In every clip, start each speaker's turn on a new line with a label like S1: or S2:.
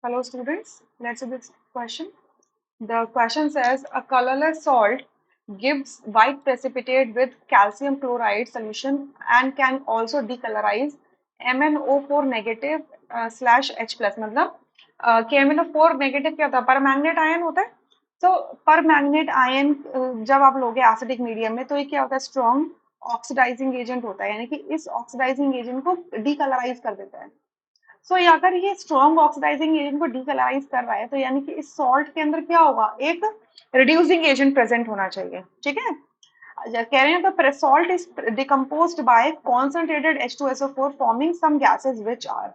S1: Hello students, let's see this question. The question says a colorless salt gives white precipitate with calcium chloride solution and can also decolorize MnO4 negative slash H plus मतलब कि MnO4 negative क्या होता है? Permanganate ion होता है. तो permanganate ion जब आप लोगे एसिडिक मीडियम में तो ये क्या होता है? स्ट्रॉन्ग ऑक्सीडाइजिंग एजेंट होता है, यानी कि इस ऑक्सीडाइजिंग एजेंट को डीकलराइज कर देता है. सो अगर ये स्ट्रॉन्ग ऑक्सीडाइजिंग एजेंट को डीकलराइज कर रहा है तो यानी कि इस सॉल्ट के अंदर क्या होगा? एक रिड्यूसिंग एजेंट प्रेजेंट होना चाहिए. ठीक है, कह रहे हैं the salt is decomposed by concentrated H2SO4 forming some gases which are.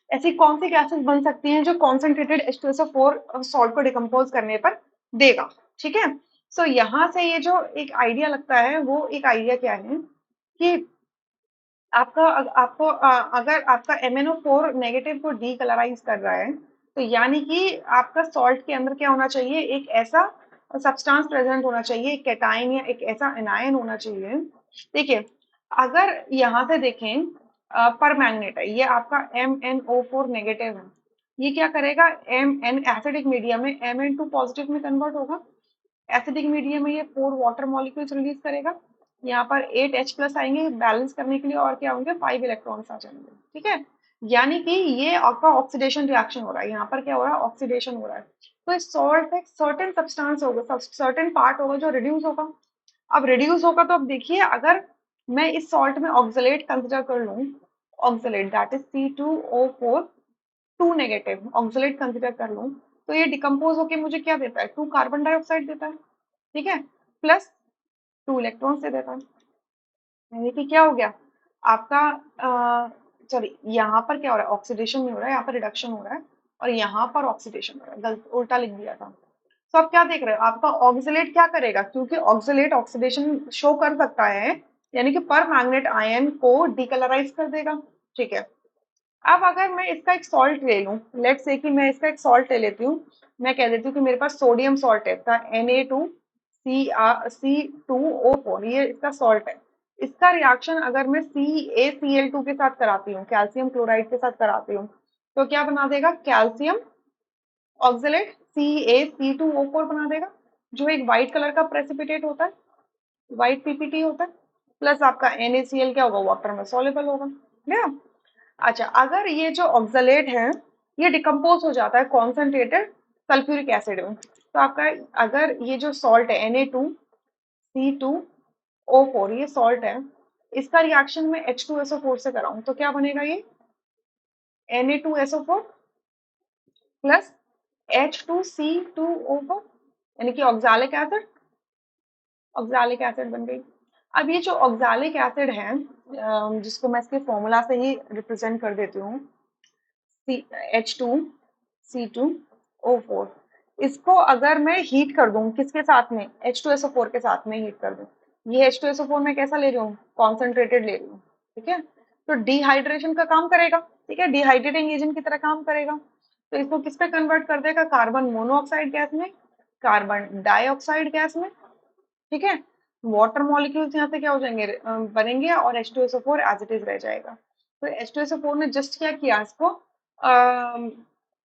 S1: ऐसी कौन सी गैसेस बन सकती हैं जो कॉन्सेंट्रेटेड H2SO4 सॉल्ट को डिकम्पोज करने पर देगा? ठीक है, सो यहाँ से ये जो एक आइडिया लगता है वो एक आइडिया क्या है कि आपका आपको अगर आपका MnO4 नेगेटिव को डीकलराइज कर रहा है तो यानी कि आपका सॉल्ट के अंदर क्या होना चाहिए? एक ऐसा सब्सटेंस प्रेजेंट होना चाहिए, एक कैटायन या एक ऐसा एनायन होना चाहिए. देखिए, अगर यहाँ से देखें परमैंगनेट है, ये आपका MnO4 नेगेटिव है. ये क्या करेगा? Mn एसिडिक मीडियम में Mn2 पॉजिटिव में कन्वर्ट होगा. एसिडिक मीडियम में ये 4 वाटर मॉलिक्यूल्स रिलीज करेगा. यहाँ पर 8 H प्लस आएंगे बैलेंस करने के लिए और क्या होंगे? 5 इलेक्ट्रॉन्स आ जाएंगे. ठीक है, यानी कि ये आपका ऑक्सीडेशन रिएक्शन हो रहा है. यहाँ पर क्या हो रहा है? ऑक्सीडेशन हो रहा है. तो इस सॉल्ट का एक सर्टेन सब्सटेंस होगा, सर्टेन पार्ट होगा जो रिड्यूस होगा. अब रिड्यूस होगा तो अब देखिए, अगर मैं इस सॉल्ट में ऑक्सलेट कंसिडर कर लूँ, oxalate that is C2O4 2 negative oxalate consider कर लूँ, तो ये डिकम्पोज होके मुझे क्या देता है? 2 कार्बन डाइऑक्साइड देता है. ठीक है, प्लस 2 इलेक्ट्रॉन्स दे देता है. यानी कि क्या हो गया आपका? सॉरी, यहाँ पर क्या हो रहा है? ऑक्सीडेशन नहीं हो रहा है, यहाँ पर रिडक्शन हो रहा है और यहाँ पर ऑक्सीडेशन हो रहा है. गलत उल्टा लिख दिया था. तो आप क्या देख रहे हो? आपका ऑक्सीलेट क्या करेगा? क्योंकि ऑक्सीलेट ऑक्सीडेशन शो कर सकता है, यानी कि पर मैग्नेट आयन को डीकलराइज कर देगा. ठीक है, अब अगर मैं इसका एक सॉल्ट ले लूं, लेट्स से कि मैं इसका एक सॉल्ट ले लेती हूँ. मैं कह देती हूँ कि मेरे पास सोडियम सॉल्ट है, इसका Na2C2O4, ये इसका सॉल्ट है. इसका रिएक्शन अगर मैं CaCl2 के साथ कराती हूँ, कैल्शियम क्लोराइड के साथ कराती हूँ, तो क्या बना देगा? कैल्शियम ऑक्सलेट CaC2O4 बना देगा, जो एक व्हाइट कलर का प्रेसिपिटेट होता है, व्हाइट पीपीटी होता है. प्लस आपका NaCl क्या होगा? वाटर में सॉल्युबल होगा. या अच्छा, अगर ये जो ऑक्सलेट है ये डिकम्पोज हो जाता है कॉन्सेंट्रेटेड सल्फ्यूरिक एसिड में, तो आपका अगर ये जो सॉल्ट है Na2C2O4 ये सॉल्ट है, इसका रिएक्शन में H2SO4 से कराऊं तो क्या बनेगा? ये Na2SO4 प्लस H2C2O4, यानी कि ऑक्सैलिक एसिड बन गई. अब ये जो ऑक्सैलिक एसिड है, जिसको मैं इसके फॉर्मूला से ही रिप्रेजेंट कर देती हूँ, H2C2O4, इसको अगर मैं हीट कर दूं किसके साथ में? H2SO4 के साथ में हीट कर दूं. ये H2SO4 मैं कैसा ले रही हूँ? कॉन्सेंट्रेटेड ले रही हूँ. ठीक है, तो डिहाइड्रेशन का काम करेगा. ठीक है, डिहाइड्रेटिंग एजेंट की तरह काम करेगा. तो इसको किस पे कन्वर्ट कर देगा? कार्बन मोनोऑक्साइड गैस में, कार्बन डाइऑक्साइड गैस में. ठीक है, वाटर मॉलिक्यूल्स यहाँ से क्या हो जाएंगे? बनेंगे और H2SO4 एज इट इज रह जाएगा. तो H2SO4 ने जस्ट क्या किया? इसको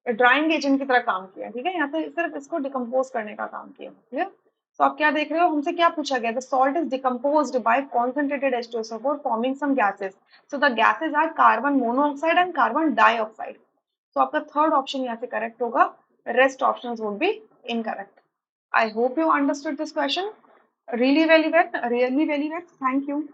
S1: ड्राइंग एजेंट की तरह काम किया. ठीक है, यहाँ से सिर्फ इसको डिकम्पोज करने का काम किया. ठीक है, तो आप क्या देख रहे हो? हमसे क्या पूछा गया? The salt is decomposed by concentrated H2SO4 forming some gases. So the gases are carbon monoxide and carbon dioxide. तो आपका थर्ड ऑप्शन यहाँ से करेक्ट होगा. Rest options would be incorrect. I hope you understood this question really, really well. Really, very well. Thank you.